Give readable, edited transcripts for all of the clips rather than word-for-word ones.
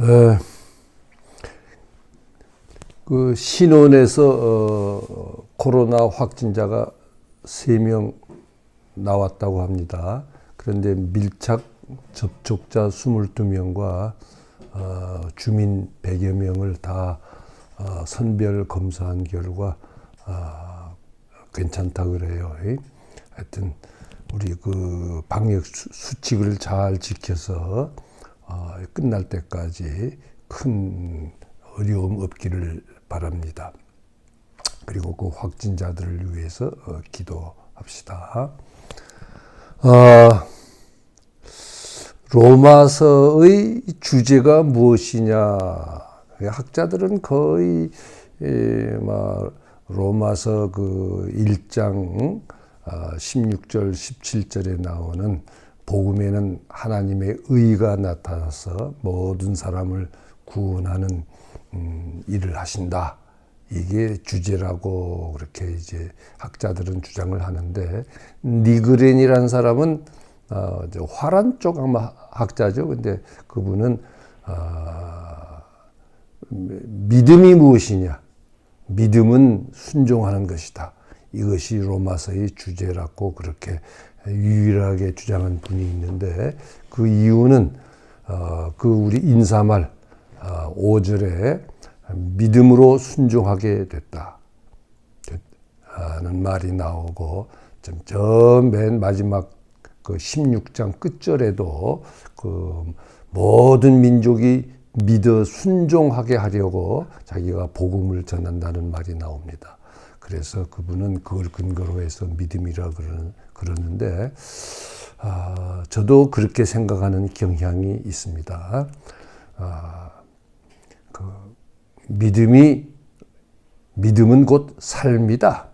에, 그 신원에서 코로나 확진자가 3명 나왔다고 합니다. 그런데 밀착 접촉자 22명과 주민 100여 명을 다 선별 검사한 결과 괜찮다 그래요. 하여튼 우리 그 방역 수칙을 잘 지켜서 끝날 때까지 큰 어려움 없기를 바랍니다. 그리고 그 확진자들을 위해서 기도합시다. 로마서의 주제가 무엇이냐? 학자들은 거의 로마서 그 1장 16절, 17절에 나오는 복음에는 하나님의 의가 나타나서 모든 사람을 구원하는 일을 하신다. 이게 주제라고 그렇게 이제 학자들은 주장을 하는데, 니그렌이라는 사람은 화란 쪽 아마 학자죠. 근데 그분은 믿음이 무엇이냐? 믿음은 순종하는 것이다. 이것이 로마서의 주제라고 그렇게 유일하게 주장한 분이 있는데, 그 이유는 그 우리 인사말 5절에 믿음으로 순종하게 됐다 하는 말이 나오고, 저 맨 마지막 그 16장 끝절에도 그 모든 민족이 믿어 순종하게 하려고 자기가 복음을 전한다는 말이 나옵니다. 그래서 그분은 그걸 근거로 해서 믿음이라 그러는데, 저도 그렇게 생각하는 경향이 있습니다. 믿음은 곧 삶이다.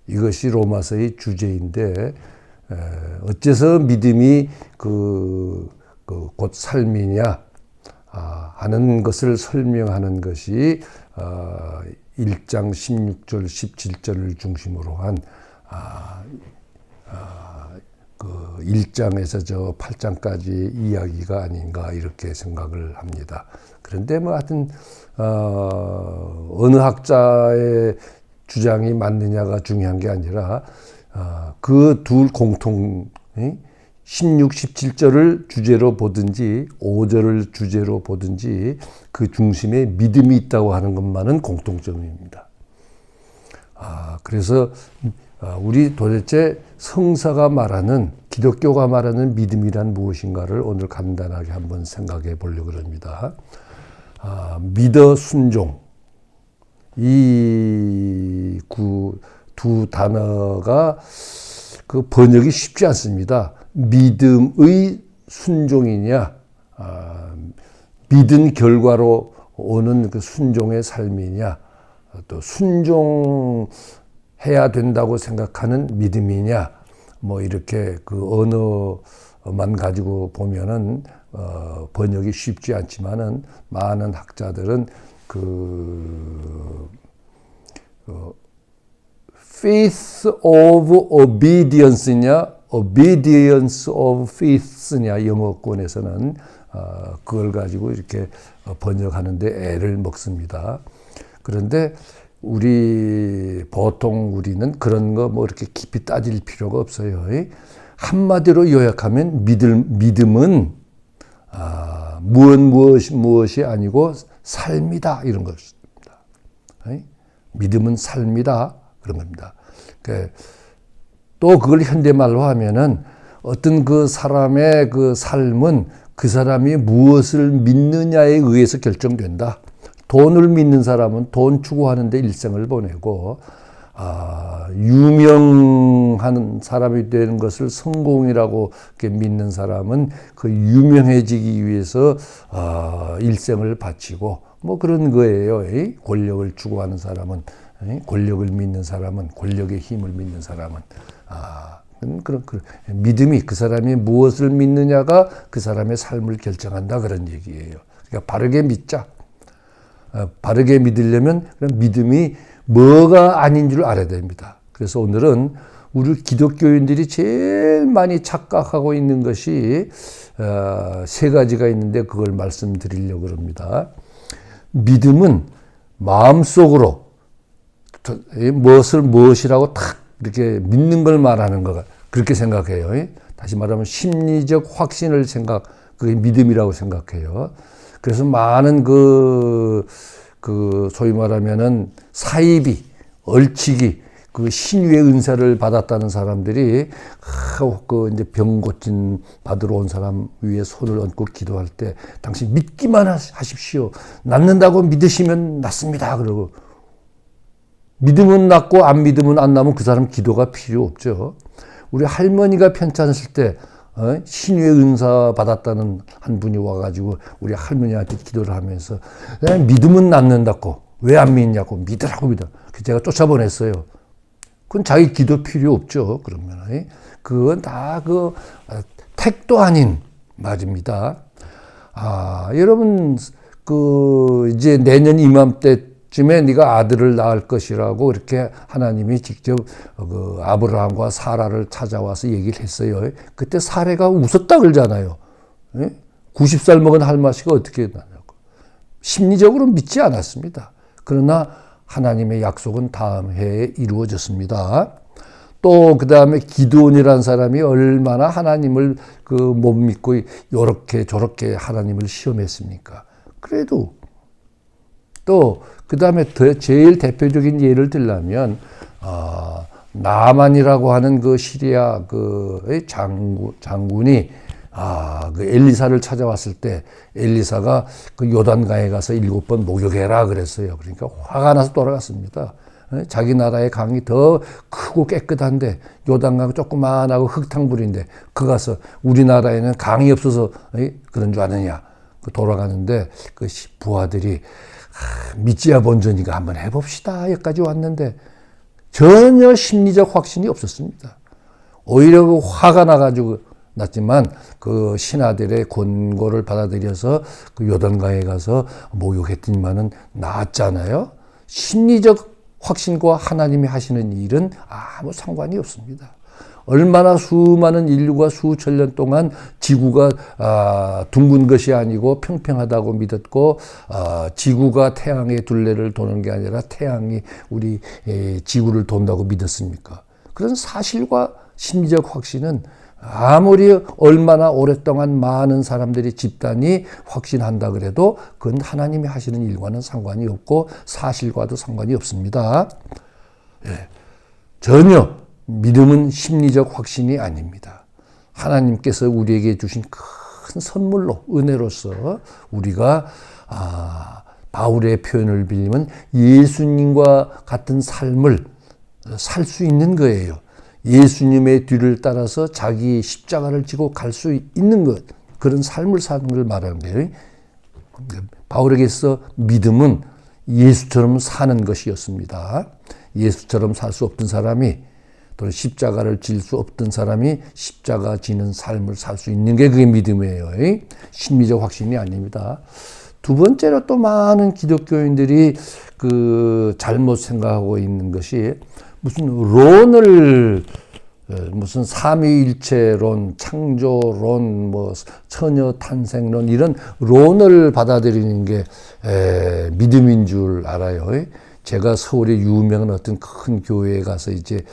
이것이 로마서의 주제인데, 어째서 믿음이 곧 삶이냐 하는 것을 설명하는 것이 1장 16절, 17절을 중심으로 한 그 1장에서 저 8장까지 이야기가 아닌가 이렇게 생각을 합니다. 그런데 하여튼 어느 학자의 주장이 맞느냐가 중요한 게 아니라 그 둘 공통 16, 17절을 주제로 보든지 5절을 주제로 보든지 그 중심에 믿음이 있다고 하는 것만은 공통점입니다. 그래서 우리 도대체 성사가 말하는, 기독교가 말하는 믿음이란 무엇인가를 오늘 간단하게 한번 생각해 보려고 합니다. 믿어 순종. 이 두 단어가 그 번역이 쉽지 않습니다. 믿음의 순종이냐, 믿은 결과로 오는 그 순종의 삶이냐, 또 순종해야 된다고 생각하는 믿음이냐, 이렇게 그 언어만 가지고 보면은 번역이 쉽지 않지만은 많은 학자들은 faith of obedience냐, obedience of faith냐, 영어권에서는 그걸 가지고 이렇게 번역하는데 애를 먹습니다. 그런데 보통 우리는 그런 거 이렇게 깊이 따질 필요가 없어요. 한마디로 요약하면 믿음은 무엇이 아니고 삶이다, 이런 것입니다. 믿음은 삶이다, 그런 겁니다. 또 그걸 현대말로 하면은 어떤 그 사람의 그 삶은 그 사람이 무엇을 믿느냐에 의해서 결정된다. 돈을 믿는 사람은 돈 추구하는 데 일생을 보내고, 유명한 사람이 되는 것을 성공이라고 믿는 사람은 그 유명해지기 위해서 일생을 바치고 그런 거예요. 권력을 추구하는 사람은, 권력을 믿는 사람은, 권력의 힘을 믿는 사람은, 그런 믿음이, 그 사람이 무엇을 믿느냐가 그 사람의 삶을 결정한다, 그런 얘기예요. 그러니까 바르게 믿자. 바르게 믿으려면 그런 믿음이 뭐가 아닌 줄 알아야 됩니다. 그래서 오늘은 우리 기독교인들이 제일 많이 착각하고 있는 것이 세 가지가 있는데 그걸 말씀드리려고 합니다. 믿음은 마음속으로 무엇이라고 탁 이렇게 믿는 걸 말하는 거 그렇게 생각해요. 다시 말하면 심리적 확신을 그게 믿음이라고 생각해요. 그래서 많은 소위 말하면은 사이비, 얼치기, 그 신유의 은사를 받았다는 사람들이 이제 병 고침 받으러 온 사람 위에 손을 얹고 기도할 때 당신 믿기만 하십시오. 낫는다고 믿으시면 낫습니다. 그러고 믿으면 낫고 안 믿으면 안 나면 그 사람 기도가 필요 없죠. 우리 할머니가 편찮으실 때 신유의 은사 받았다는 한 분이 와가지고 우리 할머니한테 기도를 하면서 믿으면 낫는다고 왜 안 믿냐고 믿으라고 믿어. 제가 쫓아보냈어요. 그건 자기 기도 필요 없죠. 그러면 그건 다 택도 아닌 말입니다. 여러분 이제 내년 이맘때쯤에 네가 아들을 낳을 것이라고 이렇게 하나님이 직접 아브라함과 사라를 찾아와서 얘기를 했어요. 그때 사라가 웃었다 그러잖아요. 90살 먹은 할머니가 어떻게 나냐고. 심리적으로 믿지 않았습니다. 그러나 하나님의 약속은 다음 해에 이루어졌습니다. 또 그 다음에 기드온이라는 사람이 얼마나 하나님을 못 믿고 요렇게 저렇게 하나님을 시험했습니까? 그래도 또 그 다음에 제일 대표적인 예를 들자면 나만이라고 하는 그 시리아 장군이 엘리사를 찾아왔을 때 엘리사가 요단강에 가서 7번 목욕해라 그랬어요. 그러니까 화가 나서 돌아갔습니다. 자기 나라의 강이 더 크고 깨끗한데 요단강 조그만하고 흙탕물인데 그 가서 우리나라에는 강이 없어서 그런 줄 아느냐. 돌아가는데 그 부하들이 믿지야 본전이가 한번 해봅시다. 여기까지 왔는데 전혀 심리적 확신이 없었습니다. 오히려 화가 나가지고 났지만 그 신하들의 권고를 받아들여서 그 요단강에 가서 목욕했더니만은 나았잖아요. 심리적 확신과 하나님이 하시는 일은 아무 상관이 없습니다. 얼마나 수많은 인류가 수천 년 동안 지구가 둥근 것이 아니고 평평하다고 믿었고 지구가 태양의 둘레를 도는 게 아니라 태양이 우리 지구를 돈다고 믿었습니까? 그런 사실과 심리적 확신은 아무리 얼마나 오랫동안 많은 사람들이 집단이 확신한다 그래도 그건 하나님이 하시는 일과는 상관이 없고 사실과도 상관이 없습니다. 전혀 믿음은 심리적 확신이 아닙니다. 하나님께서 우리에게 주신 큰 선물로 은혜로서 우리가 바울의 표현을 빌리면 예수님과 같은 삶을 살 수 있는 거예요. 예수님의 뒤를 따라서 자기 십자가를 지고 갈 수 있는 것, 그런 삶을 사는 걸 말하는 거예요. 바울에게서 믿음은 예수처럼 사는 것이었습니다. 예수처럼 살 수 없던 사람이, 또 십자가를 질 수 없던 사람이 십자가 지는 삶을 살 수 있는 게 그게 믿음이에요. 심리적 확신이 아닙니다. 두 번째로 또 많은 기독교인들이 잘못 생각하고 있는 것이 무슨 삼위일체론, 창조론, 처녀 탄생론 이런 론을 받아들이는 게 믿음인 줄 알아요. 제가 서울의 유명한 어떤 큰 교회에 가서 이제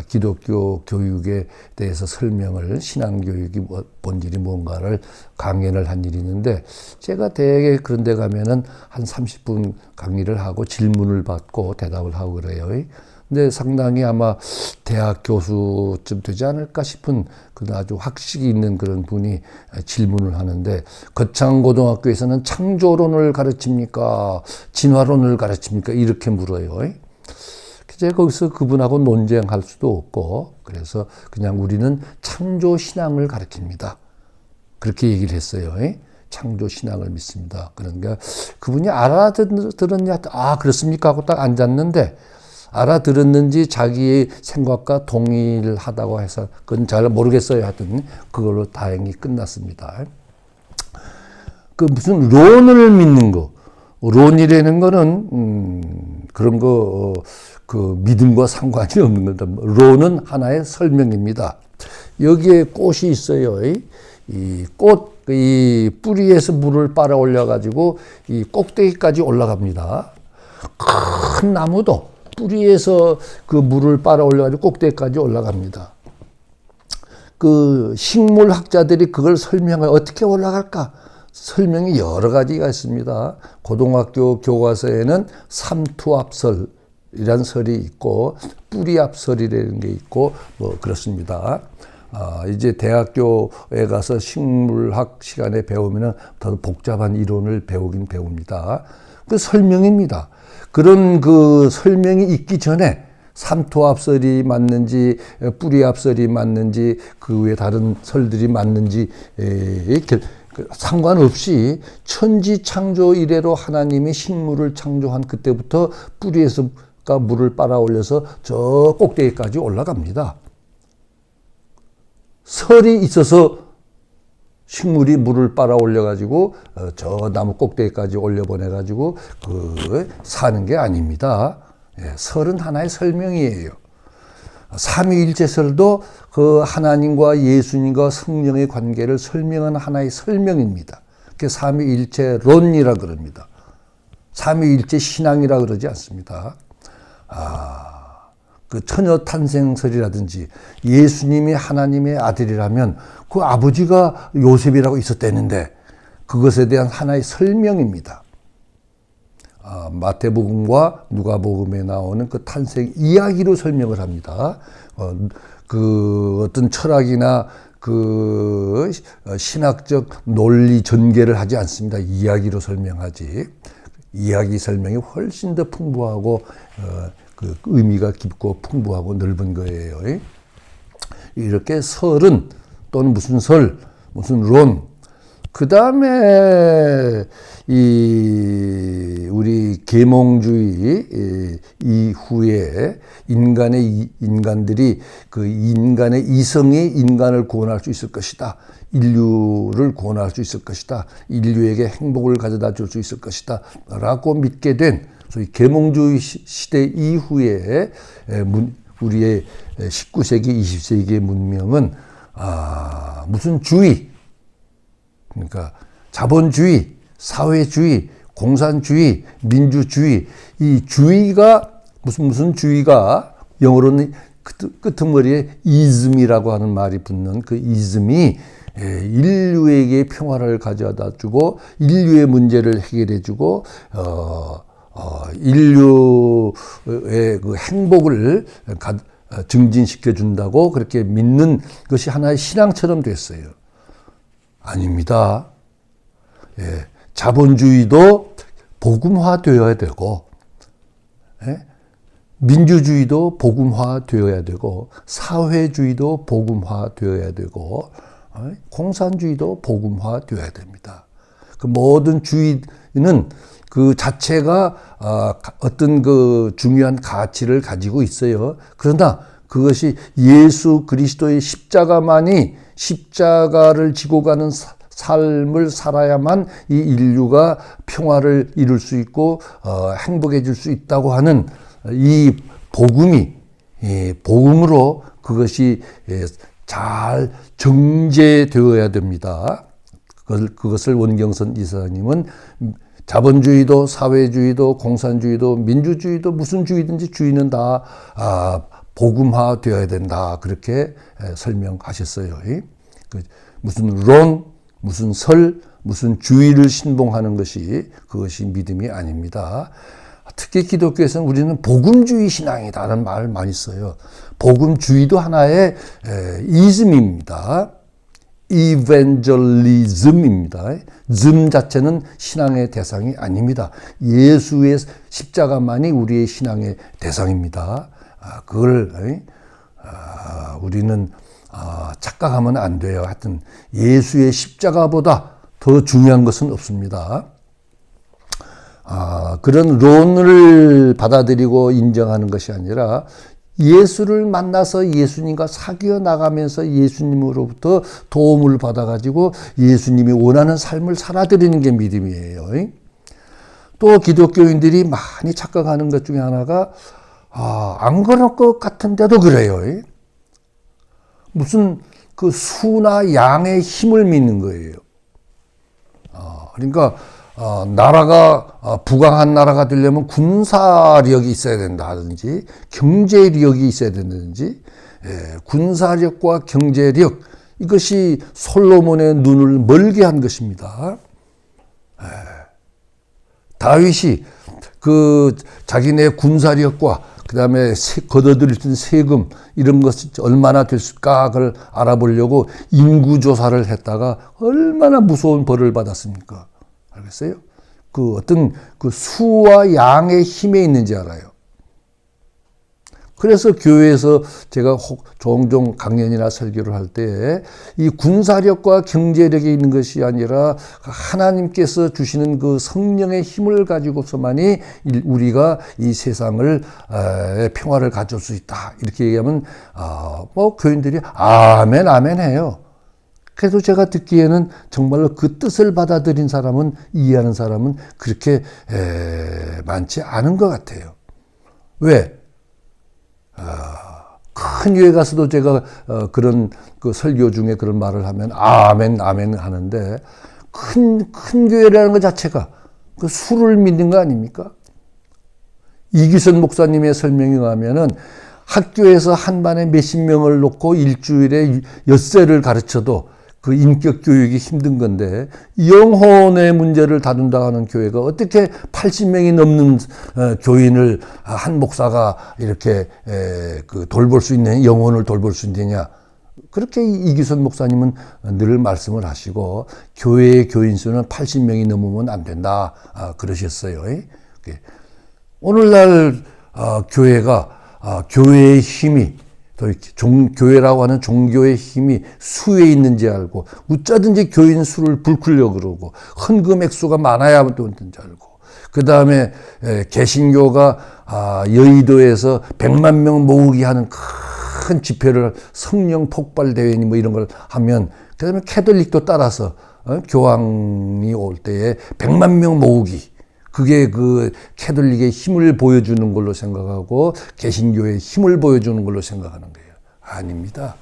기독교 교육에 대해서 설명을, 신앙교육이 본질이 뭔가를 강연을 한 일이 있는데, 제가 대개 그런 데 가면은 한 30분 강의를 하고 질문을 받고 대답을 하고 그래요. 근데 상당히 아마 대학 교수쯤 되지 않을까 싶은 그런 아주 학식이 있는 그런 분이 질문을 하는데, 거창고등학교에서는 창조론을 가르칩니까? 진화론을 가르칩니까? 이렇게 물어요. 제가 거기서 그분하고 논쟁할 수도 없고, 그래서 그냥 우리는 창조신앙을 가르칩니다. 그렇게 얘기를 했어요. 창조신앙을 믿습니다. 그러니까 그분이 알아들었냐? 그렇습니까? 하고 딱 앉았는데, 알아들었는지 자기의 생각과 동의를 하다고 해서 그건 잘 모르겠어요. 하여튼 그걸로 다행히 끝났습니다. 무슨 론을 믿는 거. 론이라는 거는 그런 거, 그 믿음과 상관이 없는 겁니다. 로는 하나의 설명입니다. 여기에 꽃이 있어요. 이 꽃, 이 뿌리에서 물을 빨아 올려가지고 이 꼭대기까지 올라갑니다. 큰 나무도 뿌리에서 그 물을 빨아 올려가지고 꼭대기까지 올라갑니다. 그 식물학자들이 그걸 설명해 어떻게 올라갈까? 설명이 여러 가지가 있습니다. 고등학교 교과서에는 삼투압설이란 설이 있고 뿌리압설이라는 게 있고 뭐 그렇습니다. 이제 대학교에 가서 식물학 시간에 배우면은 더 복잡한 이론을 배우긴 배웁니다. 그 설명입니다. 그런 그 설명이 있기 전에 삼투압설이 맞는지 뿌리압설이 맞는지 그 외에 다른 설들이 맞는지 상관없이 천지 창조 이래로 하나님이 식물을 창조한 그때부터 뿌리에서 물을 빨아 올려서 저 꼭대기까지 올라갑니다. 설이 있어서 식물이 물을 빨아 올려가지고 저 나무 꼭대기까지 올려보내가지고 그 사는 게 아닙니다. 설은 하나의 설명이에요. 삼위일체설도 그 하나님과 예수님과 성령의 관계를 설명하는 하나의 설명입니다. 그게 삼위일체론이라 그럽니다. 삼위일체 신앙이라 그러지 않습니다. 그 처녀 탄생설이라든지 예수님이 하나님의 아들이라면 그 아버지가 요셉이라고 있었다는데 그것에 대한 하나의 설명입니다. 마태복음과 누가복음에 나오는 그 탄생 이야기로 설명을 합니다. 그 어떤 철학이나 그 신학적 논리 전개를 하지 않습니다. 이야기로 설명하지. 이야기 설명이 훨씬 더 풍부하고 그 의미가 깊고 풍부하고 넓은 거예요. 이렇게 설은 또는 무슨 설, 무슨 론, 그 다음에 우리 계몽주의 이후에 인간들이 그 인간의 이성이 인간을 구원할 수 있을 것이다. 인류를 구원할 수 있을 것이다. 인류에게 행복을 가져다 줄 수 있을 것이다. 라고 믿게 된 소위 계몽주의 시대 이후에 우리의 19세기, 20세기의 문명은 무슨 주의, 그러니까 자본주의, 사회주의, 공산주의, 민주주의, 이 주의가 무슨 주의가 영어로는 끄트머리에 이즘이라고 하는 말이 붙는 그 이즘이 인류에게 평화를 가져다 주고 인류의 문제를 해결해 주고 인류의 그 행복을 증진시켜 준다고 그렇게 믿는 것이 하나의 신앙처럼 됐어요. 아닙니다. 자본주의도 복음화되어야 되고, 민주주의도 복음화되어야 되고, 사회주의도 복음화되어야 되고, 공산주의도 복음화되어야 됩니다. 그 모든 주의는 그 자체가 어떤 그 중요한 가치를 가지고 있어요. 그러나 그것이 예수 그리스도의 십자가만이 십자가를 지고 가는 삶을 살아야만 이 인류가 평화를 이룰 수 있고 행복해질 수 있다고 하는 이 복음이 복음으로 그것이 잘 정제되어야 됩니다. 그것을 원경선 이사님은 자본주의도 사회주의도 공산주의도 민주주의도 무슨 주의든지 주의는 다 복음화되어야 된다. 그렇게 설명하셨어요. 무슨 론, 무슨 설, 무슨 주의를 신봉하는 것이 그것이 믿음이 아닙니다. 특히 기독교에서는 우리는 복음주의 신앙이다라는 말을 많이 써요. 복음주의도 하나의 이즘입니다. 이벤젤리즘입니다. 즘 자체는 신앙의 대상이 아닙니다. 예수의 십자가만이 우리의 신앙의 대상입니다. 그걸 우리는 착각하면 안 돼요. 하여튼 예수의 십자가보다 더 중요한 것은 없습니다. 그런 론을 받아들이고 인정하는 것이 아니라 예수를 만나서 예수님과 사귀어 나가면서 예수님으로부터 도움을 받아가지고 예수님이 원하는 삶을 살아드리는 게 믿음이에요. 또 기독교인들이 많이 착각하는 것 중에 하나가 안 그럴 것 같은데도 그래요. 무슨 그 수나 양의 힘을 믿는 거예요. 그러니까 나라가 부강한 나라가 되려면 군사력이 있어야 된다든지 경제력이 있어야 된다든지 군사력과 경제력, 이것이 솔로몬의 눈을 멀게 한 것입니다. 다윗이 그 자기네 군사력과 그 다음에 걷어들일 수 있는 세금 이런 것이 얼마나 됐을까 그걸 알아보려고 인구조사를 했다가 얼마나 무서운 벌을 받았습니까? 알겠어요? 그 어떤 그 수와 양의 힘에 있는지 알아요. 그래서 교회에서 제가 종종 강연이나 설교를 할 때 이 군사력과 경제력이 있는 것이 아니라 하나님께서 주시는 그 성령의 힘을 가지고서만이 우리가 이 세상을 평화를 가질 수 있다. 이렇게 얘기하면 뭐 교인들이 아멘 아멘 해요. 그래도 제가 듣기에는 정말로 그 뜻을 받아들인 사람은, 이해하는 사람은 그렇게 많지 않은 것 같아요. 왜? 큰 교회 가서도 제가 그런 그 설교 중에 그런 말을 하면 아멘 아멘 하는데, 큰 교회라는 것 자체가 그 수를 믿는 거 아닙니까? 이기선 목사님의 설명에 의하면은 학교에서 한 반에 몇십 명을 놓고 일주일에 엿새를 가르쳐도 그 인격 교육이 힘든 건데, 영혼의 문제를 다룬다 하는 교회가 어떻게 80명이 넘는 교인을 한 목사가 이렇게 그 돌볼 수 있는, 영혼을 돌볼 수 있느냐. 그렇게 이기선 목사님은 늘 말씀을 하시고, 교회의 교인 수는 80명이 넘으면 안 된다 그러셨어요. 오늘날 교회가 교회의 힘이, 교회라고 하는 종교의 힘이 수에 있는지 알고, 어쩌든지 교인 수를 불클려 그러고, 헌금 액수가 많아야 되는지 알고, 그 다음에 개신교가 여의도에서 100만 명 모으기 하는 큰 집회를, 성령 폭발 대회니 뭐 이런 걸 하면, 그 다음에 캐톨릭도 따라서 교황이 올 때에 100만 명 모으기, 그게 그 캐톨릭의 힘을 보여주는 걸로 생각하고 개신교의 힘을 보여주는 걸로 생각하는 거예요. 아닙니다.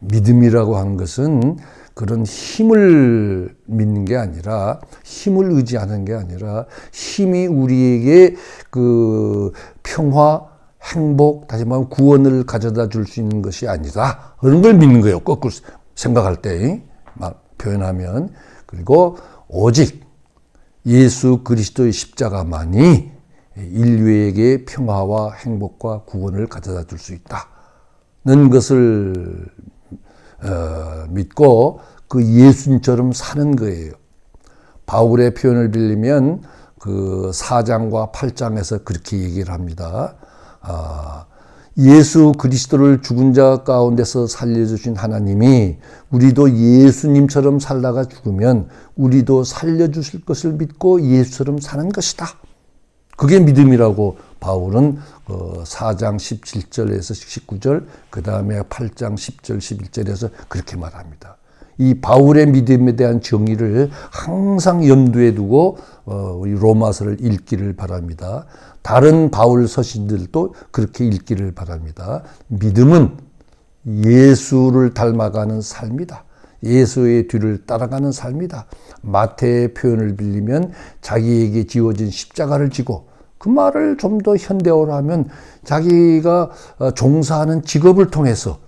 믿음이라고 하는 것은 그런 힘을 믿는 게 아니라, 힘을 의지하는 게 아니라, 힘이 우리에게 그 평화, 행복, 다시 말하면 구원을 가져다 줄 수 있는 것이 아니다. 그런 걸 믿는 거예요. 거꾸로 생각할 때 표현하면. 그리고 오직 예수 그리스도의 십자가만이 인류에게 평화와 행복과 구원을 가져다 줄 수 있다는 것을 믿고 그 예수님처럼 사는 거예요. 바울의 표현을 빌리면 그 4장과 8장에서 그렇게 얘기를 합니다. 예수 그리스도를 죽은 자 가운데서 살려주신 하나님이 우리도 예수님처럼 살다가 죽으면 우리도 살려주실 것을 믿고 예수처럼 사는 것이다. 그게 믿음이라고 바울은 4장 17절에서 19절, 그 다음에 8장 10절, 11절에서 그렇게 말합니다. 이 바울의 믿음에 대한 정의를 항상 염두에 두고 우리 로마서를 읽기를 바랍니다. 다른 바울 서신들도 그렇게 읽기를 바랍니다. 믿음은 예수를 닮아가는 삶이다. 예수의 뒤를 따라가는 삶이다. 마태의 표현을 빌리면 자기에게 지워진 십자가를 지고, 그 말을 좀 더 현대어로 하면 자기가 종사하는 직업을 통해서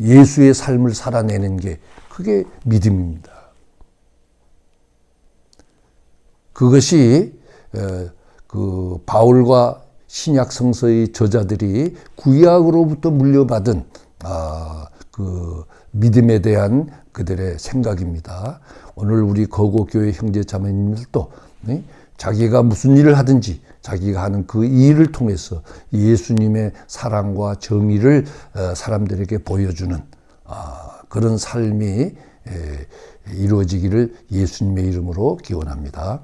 예수의 삶을 살아내는 게, 그게 믿음입니다. 그것이 그 바울과 신약 성서의 저자들이 구약으로부터 물려받은 그 믿음에 대한 그들의 생각입니다. 오늘 우리 거고교회 형제 자매님들도 자기가 무슨 일을 하든지 자기가 하는 그 일을 통해서 예수님의 사랑과 정의를 사람들에게 보여주는 그런 삶이 이루어지기를 예수님의 이름으로 기원합니다.